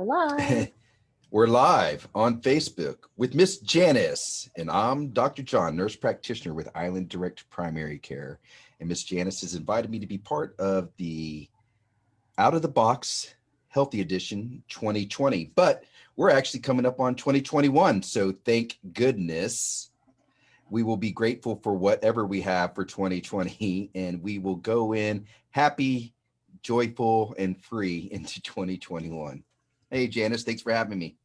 Alive. We're live on Facebook with Miss Janice, and I'm Dr. John, nurse practitioner with Island Direct Primary Care. And Miss Janice has invited me to be part of the Out of the Box Healthy Edition 2020. But we're actually coming up on 2021, so thank goodness. We will be grateful for whatever we have for 2020, and we will go in happy, joyful, and free into 2021. Hey, Janice, thanks for having me.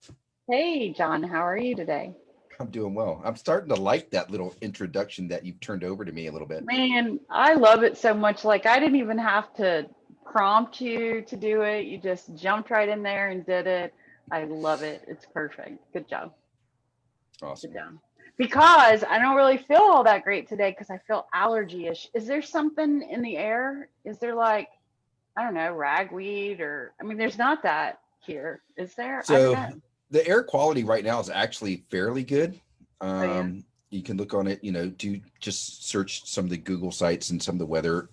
Hey, John, how are you today? I'm doing well. I'm starting to like that little introduction that you've turned over to me a little bit. Man, I love it so much. Like, I didn't even have to prompt you to do it. You just jumped right in there and did it. I love it. It's perfect. Good job. Awesome. Good job. Because I don't really feel all that great today because I feel allergy-ish. Is there something in the air? Is there like, I don't know, ragweed or, I mean, there's not that here, is there? So I don't know. the air quality right now is actually fairly good. Yeah. You can look on it, do just search some of the Google sites and some of the weather.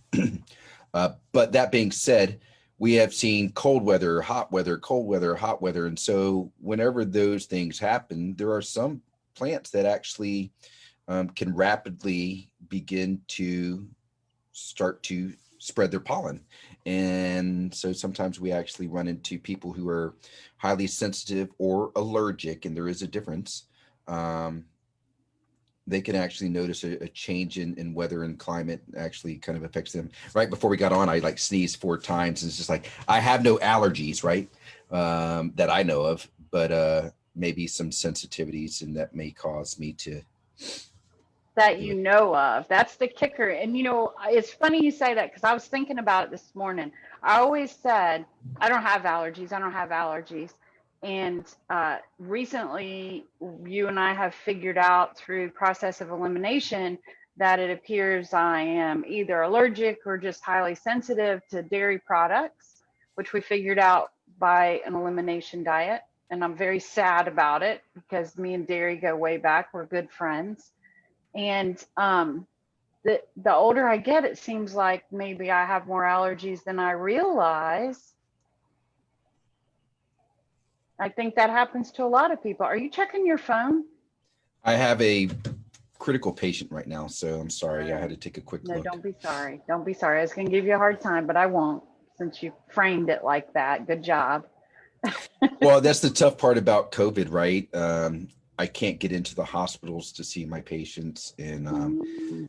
But that being said, we have seen cold weather, hot weather, cold weather, hot weather. And so whenever those things happen, there are some plants that actually can rapidly begin to start to spread their pollen. And so sometimes we actually run into people who are highly sensitive or allergic, and there is a difference. They can actually notice a change in weather and climate actually kind of affects them. Right before we got on, I like sneezed 4 times, and it's just like, I have no allergies, right? That I know of, but maybe some sensitivities, and that may cause me to. That you know of. That's the kicker. And it's funny you say that because I was thinking about it this morning. I always said, I don't have allergies. I don't have allergies. And recently, you and I have figured out through process of elimination that it appears I am either allergic or just highly sensitive to dairy products, which we figured out by an elimination diet. And I'm very sad about it because me and dairy go way back. We're good friends. And the older I get, it seems like maybe I have more allergies than I realize. I think that happens to a lot of people. Are you checking your phone? I have a critical patient right now, so I'm sorry. I had to take a quick look. No, don't be sorry. Don't be sorry. I was going to give you a hard time, but I won't since you framed it like that. Good job. Well, that's the tough part about COVID, right? I can't get into the hospitals to see my patients, and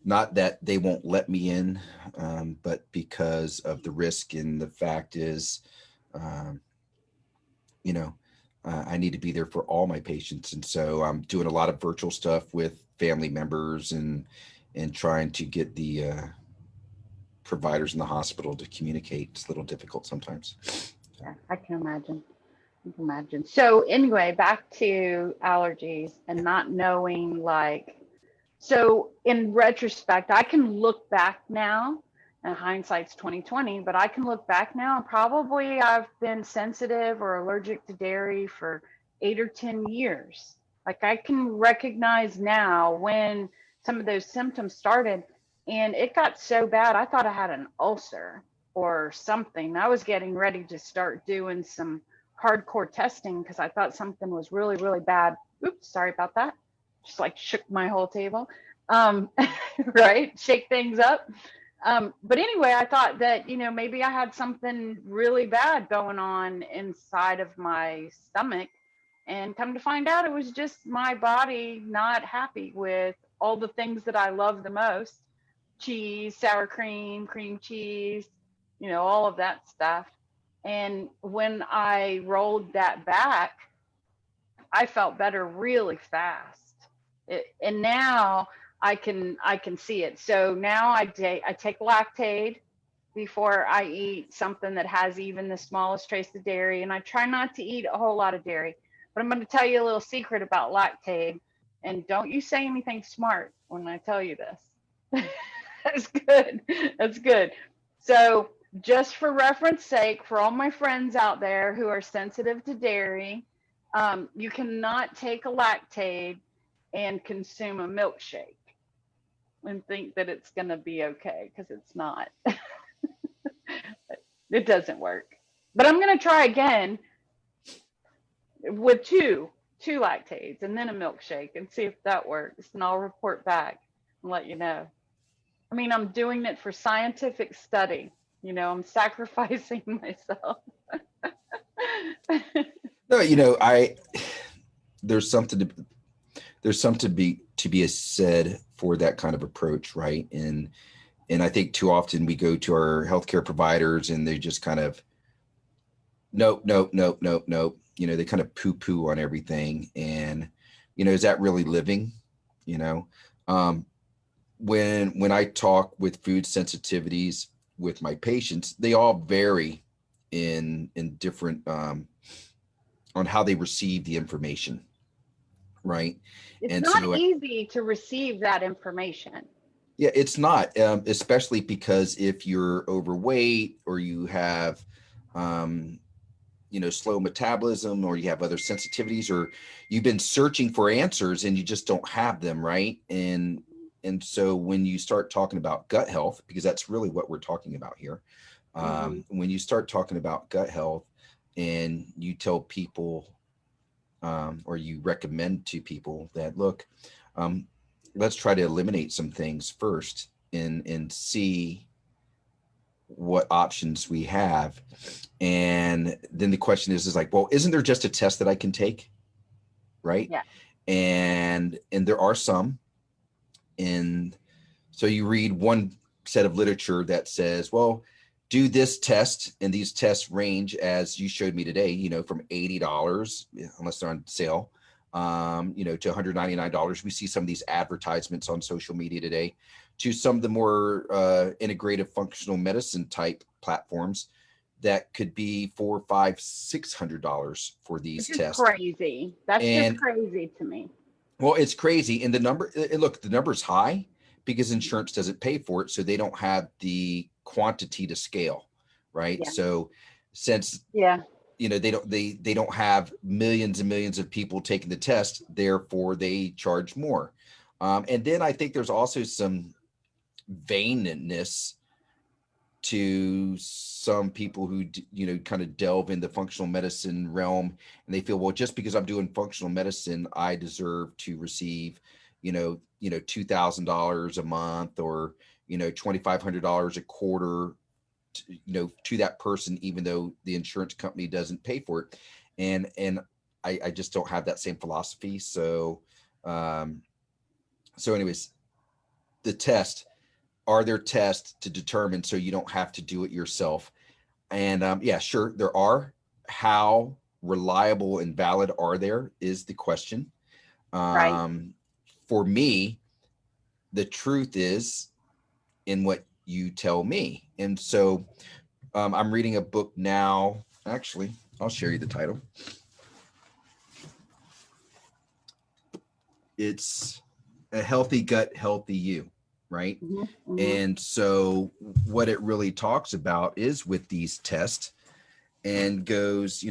not that they won't let me in, but because of the risk. And the fact is, I need to be there for all my patients. And so I'm doing a lot of virtual stuff with family members and trying to get the providers in the hospital to communicate. It's a little difficult sometimes. Yeah, I can imagine. So anyway, back to allergies and not knowing, so in retrospect, I can look back now, and hindsight's 2020, but I can look back now and probably I've been sensitive or allergic to dairy for 8 or 10 years. Like, I can recognize now when some of those symptoms started, and it got so bad, I thought I had an ulcer or something. I was getting ready to start doing some hardcore testing because I thought something was really, really bad. Oops, sorry about that. Just like shook my whole table. Right? Shake things up. But anyway, I thought that, maybe I had something really bad going on inside of my stomach. And come to find out, it was just my body not happy with all the things that I love the most. Cheese, sour cream, cream cheese, all of that stuff. And when I rolled that back, I felt better really fast. And now I can see it. So now I take Lactaid before I eat something that has even the smallest trace of dairy. And I try not to eat a whole lot of dairy. But I'm going to tell you a little secret about Lactaid. And don't you say anything smart when I tell you this. That's good. That's good. So just for reference sake, for all my friends out there who are sensitive to dairy, you cannot take a Lactaid and consume a milkshake and think that it's going to be okay, because it's not. It doesn't work. But I'm going to try again. with two lactates and then a milkshake and see if that works. And I'll report back and let you know. I mean, I'm doing it for scientific study. You know, I'm sacrificing myself. No, there's something to be said for that kind of approach, right? And I think too often we go to our healthcare providers and they just kind of nope, nope, nope, nope, nope. They kind of poo-poo on everything. And, is that really living? Um, when I talk with food sensitivities with my patients, they all vary in different on how they receive the information, right? It's And not so easy to receive that information. yeah, it's not, especially because if you're overweight or you have slow metabolism, or you have other sensitivities, or you've been searching for answers and you just don't have them, right? And so when you start talking about gut health, because that's really what we're talking about here, when you start talking about gut health and you tell people or you recommend to people that, look, let's try to eliminate some things first and see what options we have. And then the question is like, well, isn't there just a test that I can take? Right. Yeah. And there are some. And so you read one set of literature that says, well, do this test, and these tests range, as you showed me today, from $80, unless they're on sale, to $199. We see some of these advertisements on social media today, to some of the more integrative functional medicine type platforms that could be $400, $500, $600 for these tests. Crazy. That's just crazy to me. Well, it's crazy. And the number's high because insurance doesn't pay for it. So they don't have the quantity to scale. Right. Yeah. So since, they don't have millions and millions of people taking the test, therefore they charge more. And then I think there's also some vainness to some people who, kind of delve in the functional medicine realm, and they feel, well, just because I'm doing functional medicine, I deserve to receive, $2,000 a month or, $2,500 a quarter, to that person, even though the insurance company doesn't pay for it. And I just don't have that same philosophy. So, anyways, are there tests to determine so you don't have to do it yourself? And sure, there are. How reliable and valid are there is the question. Right. For me, the truth is in what you tell me. And so I'm reading a book now. Actually, I'll share you the title. It's A Healthy Gut, Healthy You. Right. Mm-hmm, mm-hmm. And so what it really talks about is with these tests and goes,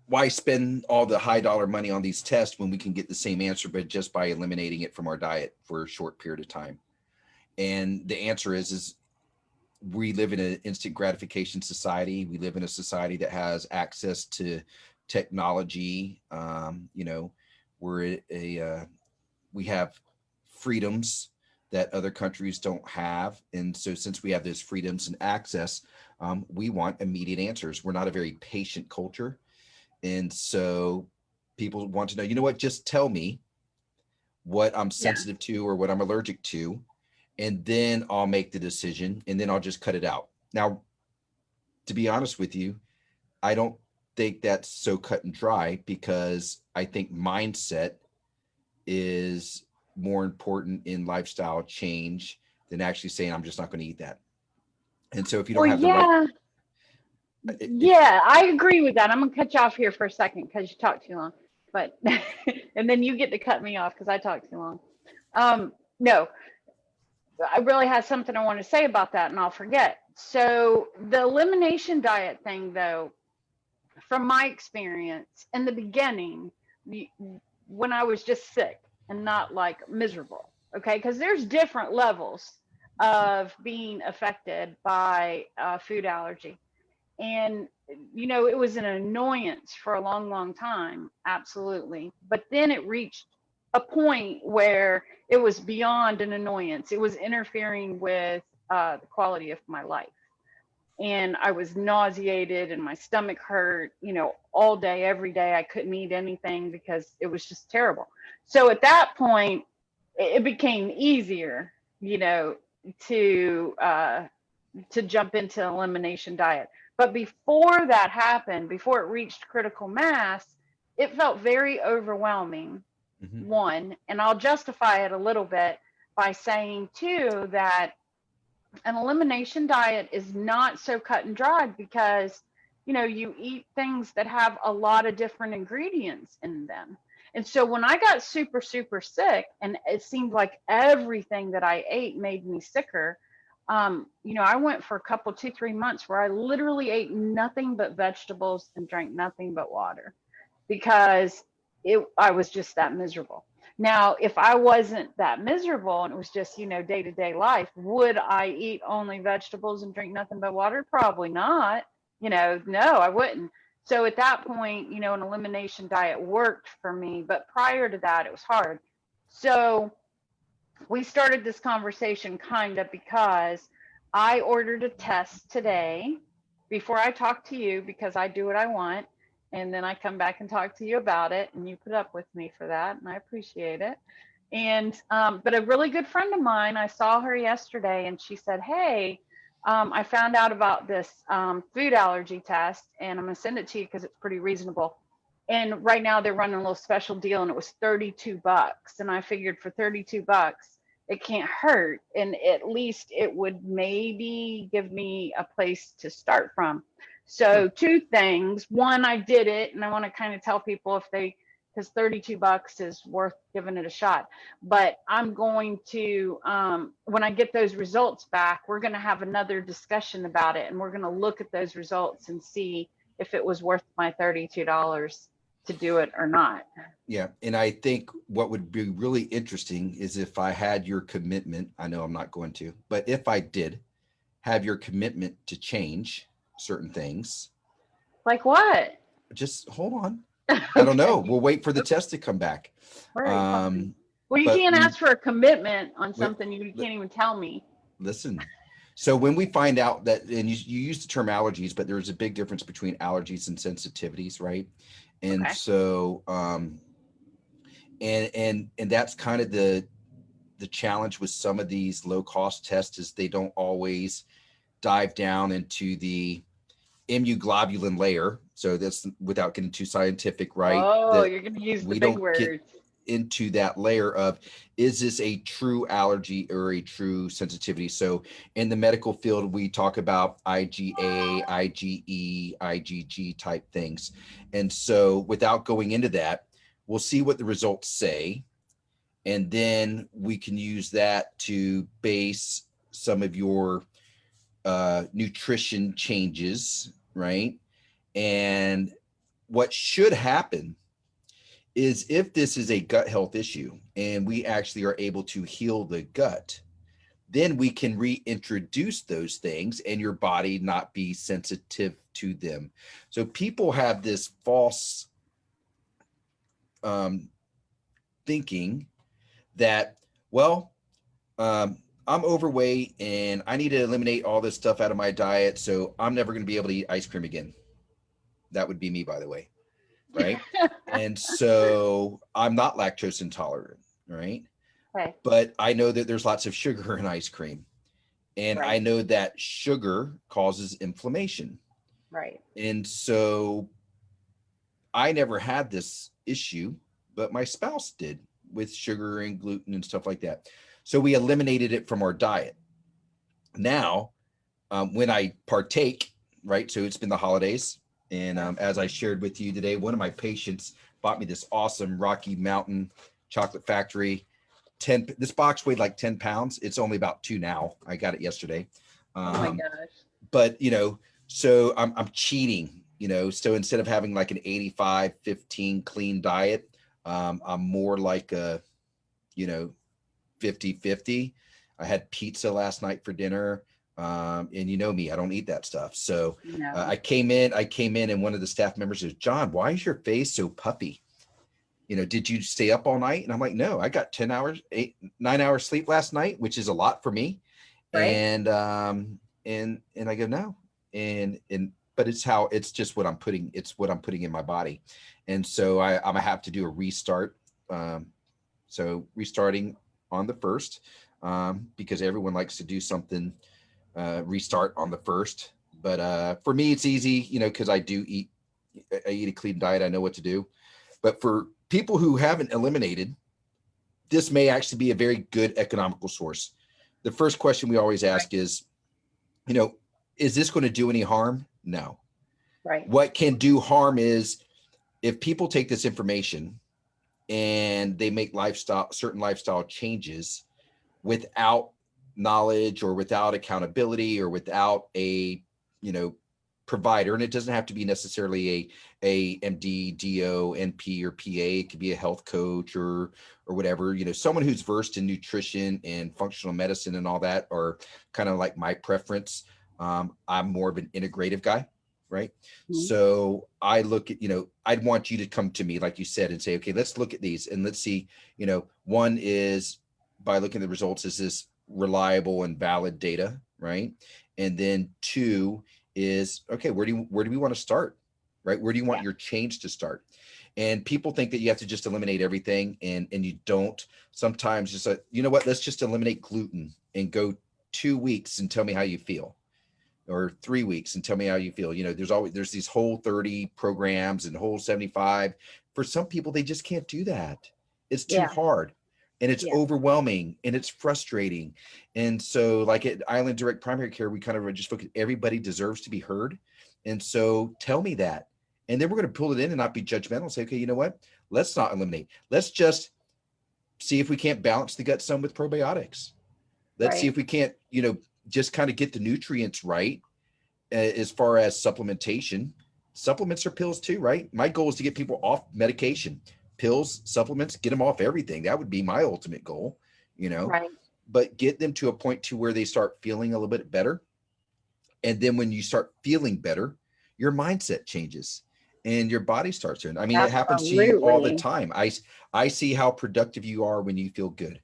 why spend all the high dollar money on these tests when we can get the same answer, but just by eliminating it from our diet for a short period of time? And the answer is we live in an instant gratification society. We live in a society that has access to technology. We have freedoms that other countries don't have. And so since we have those freedoms and access, we want immediate answers. We're not a very patient culture. And so people want to know, what, just tell me what I'm sensitive to or what I'm allergic to, and then I'll make the decision, and then I'll just cut it out. Now, to be honest with you, I don't think that's so cut and dry, because I think mindset is more important in lifestyle change than actually saying, I'm just not going to eat that. And so if you don't have the right... Yeah, I agree with that. I'm going to cut you off here for a second because you talk too long, but, and then you get to cut me off because I talk too long. No, I really have something I want to say about that and I'll forget. So the elimination diet thing, though, from my experience in the beginning, when I was just sick and not like miserable, okay, because there's different levels of being affected by food allergy. And you know, it was an annoyance for a long, long time. Absolutely. But then it reached a point where it was beyond an annoyance. It was interfering with the quality of my life. And I was nauseated and my stomach hurt, you know, all day, every day. I couldn't eat anything because it was just terrible. So at that point, it became easier, you know, to jump into an elimination diet. But before that happened, before it reached critical mass, it felt very overwhelming. Mhm. One, and I'll justify it a little bit by saying too that an elimination diet is not so cut and dried because, you know, you eat things that have a lot of different ingredients in them. And so when I got super, super sick and it seemed like everything that I ate made me sicker, you know, I went for a couple, 2, 3 months where I literally ate nothing but vegetables and drank nothing but water because I was just that miserable. Now, if I wasn't that miserable and it was just, you know, day to day life, would I eat only vegetables and drink nothing but water? Probably not. You know, no, I wouldn't. So at that point, you know, an elimination diet worked for me. But prior to that, it was hard. So we started this conversation kind of because I ordered a test today before I talk to you because I do what I want. And then I come back and talk to you about it. And you put up with me for that. And I appreciate it. And, but a really good friend of mine, I saw her yesterday and she said, hey, I found out about this food allergy test and I'm going to send it to you because it's pretty reasonable. And right now they're running a little special deal and it was $32. And I figured for $32, it can't hurt. And at least it would maybe give me a place to start from. So two things. One, I did it and I want to kind of tell people if they, because $32 is worth giving it a shot. But I'm going to, when I get those results back, we're going to have another discussion about it. And we're going to look at those results and see if it was worth my $32 to do it or not. Yeah. And I think what would be really interesting is if I had your commitment, I know I'm not going to, but if I did have your commitment to change certain things. Like what? Just hold on. Okay. I don't know. We'll wait for the test to come back. Right. Well, you can't ask for a commitment on something you can't even tell me. Listen. So when we find out that, and you use the term allergies, but there's a big difference between allergies and sensitivities, right? And Okay. so, and that's kind of the challenge with some of these low cost tests is they don't always dive down into the immunoglobulin layer. So that's without getting too scientific, right? Oh, you're going to use the big words. Into that layer of, is this a true allergy or a true sensitivity? So in the medical field, we talk about IgA, IgE, IgG type things. And so without going into that, we'll see what the results say. And then we can use that to base some of your nutrition changes, right? And what should happen is if this is a gut health issue and we actually are able to heal the gut, then we can reintroduce those things and your body not be sensitive to them. So people have this false thinking that, well, I'm overweight and I need to eliminate all this stuff out of my diet, so I'm never going to be able to eat ice cream again. That would be me, by the way. Right. And so I'm not lactose intolerant. Right. Okay. But I know that there's lots of sugar in ice cream. And right. I know that sugar causes inflammation. Right. And so I never had this issue, but my spouse did with sugar and gluten and stuff like that. So we eliminated it from our diet. Now, when I partake, right, so it's been the holidays. And as I shared with you today, one of my patients bought me this awesome Rocky Mountain Chocolate Factory. This box weighed like 10 pounds. It's only about 2 now. I got it yesterday. Oh my gosh. But, you know, so I'm cheating, you know, so instead of having like an 85-15 clean diet, I'm more like a, you know, 50-50. I had pizza last night for dinner. And you know me, I don't eat that stuff. So No. I came in and one of the staff members says, John, why is your face so puffy? Did you stay up all night? And I'm like, no, I got 9 hours sleep last night, which is a lot for me. Right. And I go, no. But it's just what I'm putting in my body. And so I'm gonna have to do a restart. So restarting on the 1st, because everyone likes to do something, restart on the 1st. But for me, it's easy, because I eat a clean diet. I know what to do. But for people who haven't eliminated, this may actually be a very good economical source. The first question we always ask is, is this going to do any harm? No. Right. What can do harm is if people take this information and they make certain lifestyle changes without knowledge or without accountability or without a, provider. And it doesn't have to be necessarily a MD, DO, NP, or PA. It could be a health coach or whatever, someone who's versed in nutrition and functional medicine and all that, or kind of like my preference. I'm more of an integrative guy. Right. Mm-hmm. So I look at, I'd want you to come to me, like you said, and say, okay, let's look at these and let's see, one is by looking at the results, is this reliable and valid data? Right. And then 2 is, okay, where do we want to start? Right. Where do you want your change to start? And people think that you have to just eliminate everything, and you don't. Sometimes just you know what, let's just eliminate gluten and go 2 weeks and tell me how you feel, or 3 weeks and tell me how you feel. There's these whole 30 programs and whole 75. For some people, they just can't do that. It's too hard. And it's overwhelming and it's frustrating. And so like at Island Direct Primary Care, we kind of just look at everybody deserves to be heard. And so tell me that. And then we're going to pull it in and not be judgmental and say, okay, you know what? Let's not eliminate. Let's just see if we can't balance the gut some with probiotics. Let's see if we can't, just kind of get the nutrients right. As far as supplementation, supplements are pills too, right? My goal is to get people off medication. Pills, supplements, get them off everything. That would be my ultimate goal, right. But get them to a point to where they start feeling a little bit better. And then when you start feeling better, your mindset changes and your body starts to. I mean, Absolutely. It happens to you all the time. I see how productive you are when you feel good.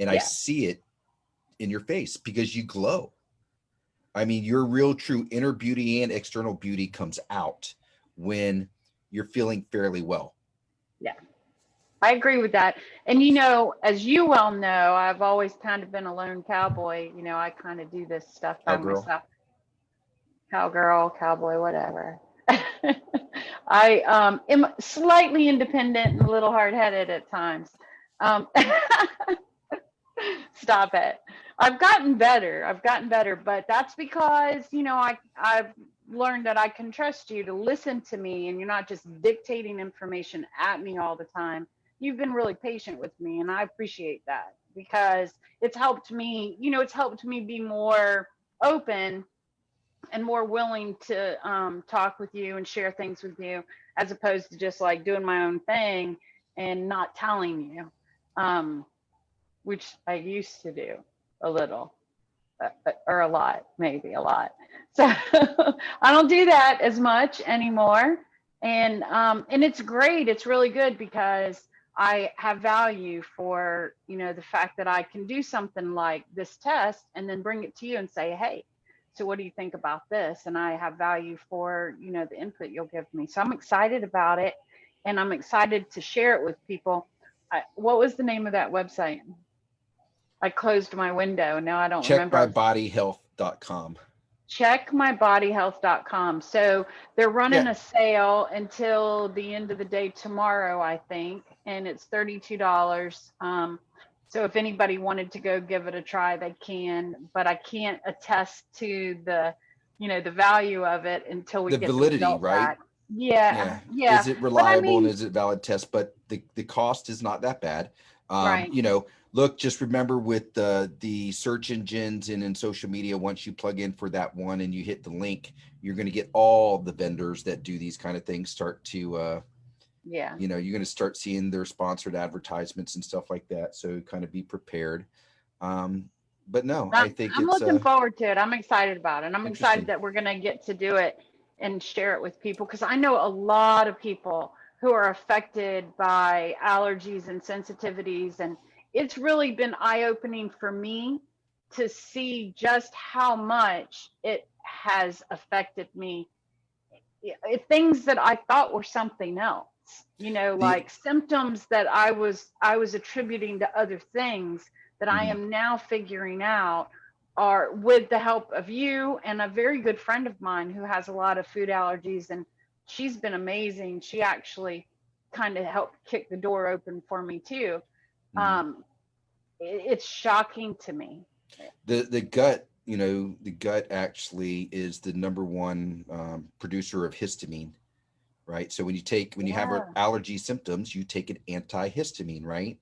And I see it in your face because you glow. I mean, your real true inner beauty and external beauty comes out when you're feeling fairly well. Yeah. I agree with that. And, as you well know, I've always kind of been a lone cowboy. I kind of do this stuff by myself. Cowgirl, cowboy, whatever. I am slightly independent and a little hard-headed at times. Stop it. I've gotten better, but that's because, I've learned that I can trust you to listen to me, and you're not just dictating information at me all the time. You've been really patient with me, and I appreciate that because it's helped me, be more open and more willing to talk with you and share things with you, as opposed to just like doing my own thing and not telling you, which I used to do a little, or a lot, maybe a lot. So I don't do that as much anymore. And it's great. It's really good because I have value for, the fact that I can do something like this test and then bring it to you and say, hey, so what do you think about this? And I have value for, the input you'll give me. So I'm excited about it, and I'm excited to share it with people. What was the name of that website? I closed my window. Now I don't remember. Checkmybodyhealth.com. Checkmybodyhealth.com. So they're running a sale until the end of the day tomorrow, I think, and it's $32. So if anybody wanted to go give it a try, they can, but I can't attest to the value of it until we get the validity, right? Back. Yeah. Is it reliable and is it valid test? But the cost is not that bad. Right. Look, just remember with the search engines and in social media, once you plug in for that one and you hit the link, you're going to get all the vendors that do these kind of things start to, you're going to start seeing their sponsored advertisements and stuff like that. So kind of be prepared. but no, I think I'm it's looking forward to it. I'm excited about it. And I'm excited interesting. that we're going to get to do it and share it with people, because I know a lot of people who are affected by allergies and sensitivities. And it's really been eye-opening for me to see just how much it has affected me. Things that I thought were something else, The like symptoms that I was attributing to other things that I mhm. am now figuring out are with the help of you and a very good friend of mine who has a lot of food allergies, and she's been amazing. She actually kind of helped kick the door open for me too. Mhm. um it's shocking to me. The gut, the gut actually is the number one producer of histamine, right? So when you have Yeah. allergy symptoms, you take an antihistamine, right?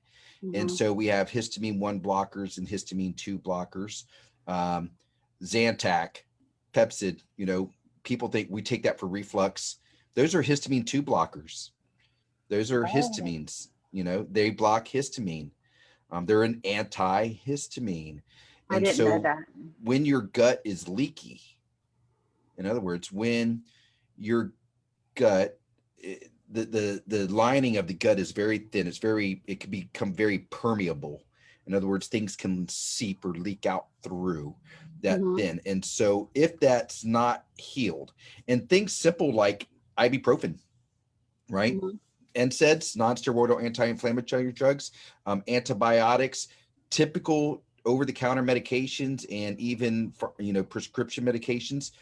And Hmm. so we have histamine 1 blockers and histamine 2 blockers. Um, Zantac, Pepsid, people think we take that for reflux. Those are histamine 2 blockers. Those are Oh, histamines, they block histamine. They're an antihistamine. I And didn't know so that. when your gut is leaky, in other words, when your gut, the lining of the gut is very thin, it can become very permeable. In other words, things can seep or leak out through that Hmm. thin. And so if that's not healed, and things simple like ibuprofen, right? Hmm. NSAIDs, non-steroidal anti-inflammatory drugs, antibiotics, typical over-the-counter medications, and even prescription medications,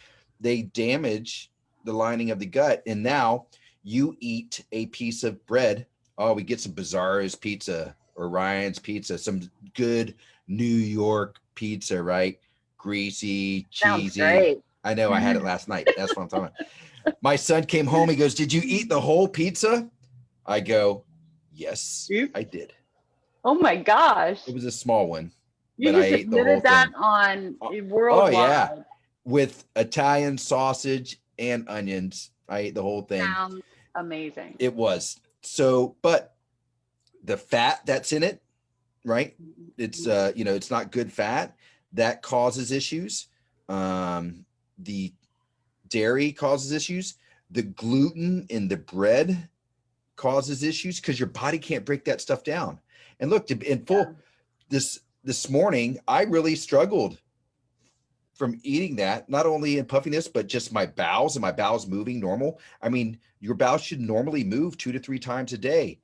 they damage the lining of the gut. And now you eat a piece of bread. Oh, we get some Bizarro's pizza or Ryan's pizza, some good New York pizza, right? Greasy, Sounds cheesy. great. I know I had it last night. That's what I'm talking about. My son came home. He goes, "Did you eat the whole pizza?" I go, "Yes, Oops. I did. Oh my gosh. It was a small one, You but I just ate the whole admitted that thing." on Oh, oh, yeah, worldwide. with Italian sausage and onions. I ate the whole thing. Sounds amazing. It was so, but the fat that's in it, right? It's Mhm. it's not good fat that causes issues. The dairy causes issues. The gluten in the bread causes issues because your body can't break that stuff down. And look, in Yeah. full, this morning, I really struggled from eating that, not only in puffiness, but just my bowels and my bowels moving normal. I mean, your bowels should normally move 2 to 3 times a day.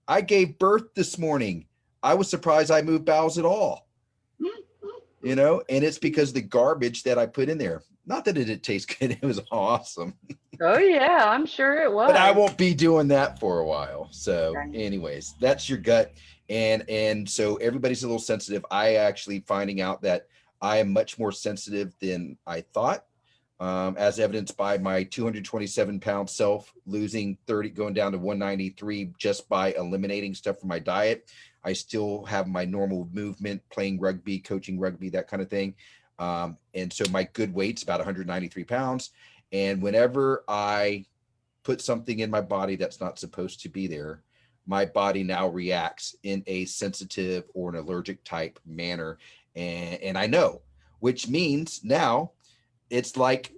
I gave birth this morning. I was surprised I moved bowels at all, and it's because the garbage that I put in there. Not that it didn't taste good. It was awesome. Oh yeah, I'm sure it But I was. won't be doing that for a while. So, Right. anyways, that's your gut, and so everybody's a little sensitive. I actually finding out that I am much more sensitive than I thought, as evidenced by my 227-pound self losing 30, going down to 193 just by eliminating stuff from my diet. I still have my normal movement, playing rugby, coaching rugby, that kind of thing. And so my good weight's about 193 pounds. And whenever I put something in my body that's not supposed to be there, my body now reacts in a sensitive or an allergic type manner. And I know, which means now it's like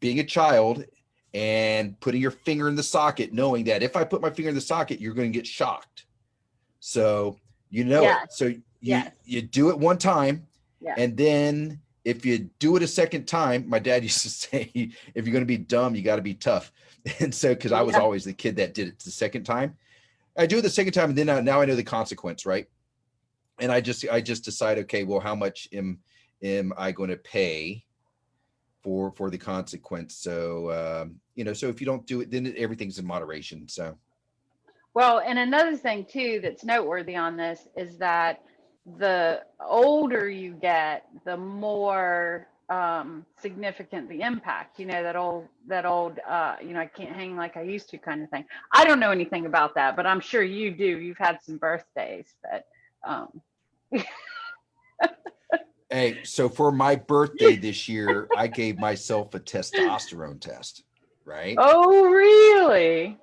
being a child and putting your finger in the socket, knowing that if I put my finger in the socket, you're going to get shocked. So you know it. Yes. So you Yes. you do it one time, Yes. and then if you do it a second time, my dad used to say, if you're going to be dumb, you got to be tough. And so, because I was Yeah. always the kid that did it the second time, I do it the second time, and then now I know the consequence, right? And I just decide, okay, well, how much am I going to pay for the consequence? So so if you don't do it, then everything's in moderation. So Well, and another thing too that's noteworthy on this is that the older you get, the more significant the impact. That old I can't hang like I used to kind of thing. I don't know anything about that, but I'm sure you do. You've had some birthdays that. Um, hey, so for my birthday this year, I gave myself a testosterone test, right? oh, really?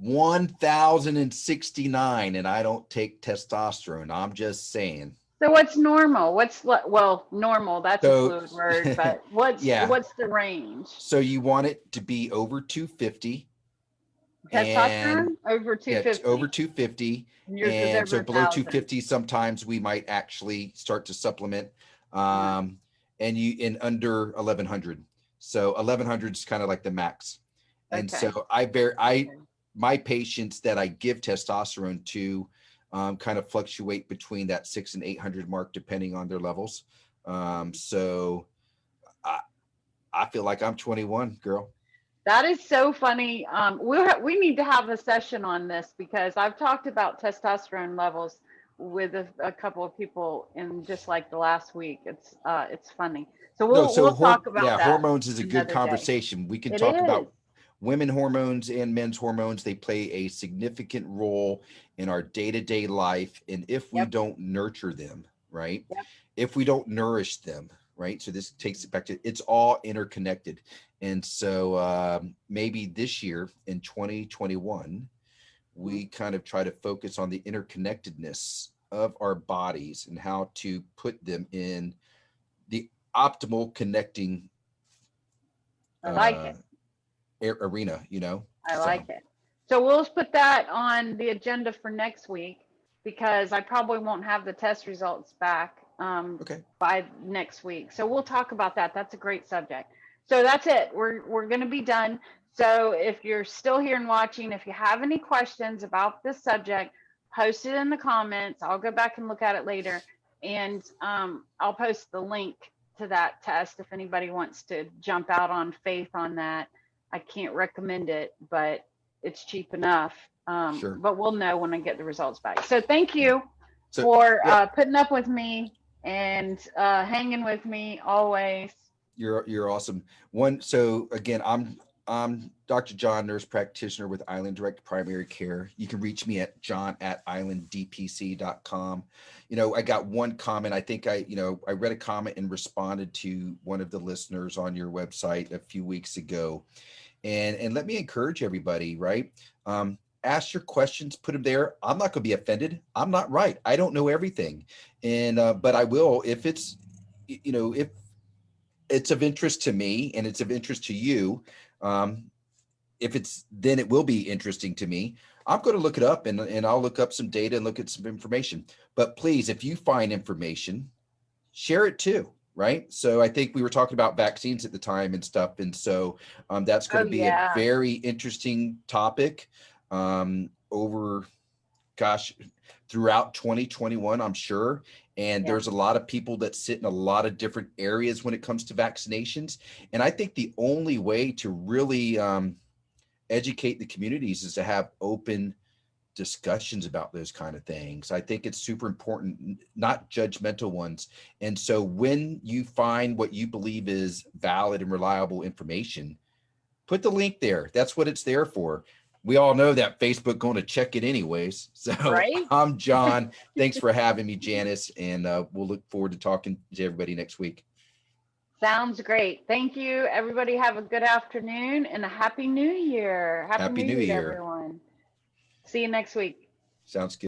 1,069, and I don't take testosterone. I'm just saying. So what's normal? Well, normal, that's a So, fluid word, but what's yeah. the range? So you want it to be over 250. And Testosterone over yeah, 250. over 250. Yours is And over so below 1,000. 250, sometimes we might actually start to supplement. Yeah. And you in under 1,100. So 1,100 is kind of like the max. And Okay. so my patients that I give testosterone to kind of fluctuate between that 600 and 800 mark, depending on their levels. So I feel like I'm 21, girl. That is so funny. We need to have a session on this because I've talked about testosterone levels with a couple of people in just like the last week. It's funny. So we'll talk about that hormones is a good another day. conversation. We can It talk is. about women hormones and men's hormones. They play a significant role in our day-to-day life. And if we Yep. don't nurture them, right? Yep. If we don't nourish them, right? So this takes it back to, it's all interconnected. And so maybe this year in 2021, we kind of try to focus on the interconnectedness of our bodies and how to put them in the optimal connecting I like it. arena, I like it. So we'll put that on the agenda for next week because I probably won't have the test results back by next week. So we'll talk about that. That's a great subject. So that's it. We're going to be done. So if you're still here and watching, if you have any questions about this subject, post it in the comments. I'll go back and look at it later. And I'll post the link to that test if anybody wants to jump out on faith on that. I can't recommend it, but it's cheap enough. Sure. But we'll know when I get the results back. So thank you for putting up with me and hanging with me always. You're awesome. So again, I'm Dr. John, nurse practitioner with Island Direct Primary Care. You can reach me at john@islanddpc.com. I got one comment. I think I read a comment and responded to one of the listeners on your website a few weeks ago. And let me encourage everybody, right? Ask your questions, put them there. I'm not going to be offended. I'm not right. I don't know everything. But I will, if it's, if it's of interest to me and it's of interest to you, then it will be interesting to me. I'm going to look it up and I'll look up some data and look at some information. But please, if you find information, share it too. Right. So I think we were talking about vaccines at the time and stuff. And so that's going to be a very interesting topic throughout 2021, I'm sure. And there's a lot of people that sit in a lot of different areas when it comes to vaccinations. And I think the only way to really educate the communities is to have open discussions about those kind of things. I think it's super important, not judgmental ones. And so when you find what you believe is valid and reliable information, put the link there. That's what it's there for. We all know that Facebook going to check it anyways. So I'm John. Thanks for having me, Janice. And we'll look forward to talking to everybody next week. Sounds great. Thank you. Everybody have a good afternoon and a happy new year. Happy new year, everyone. See you next week. Sounds good.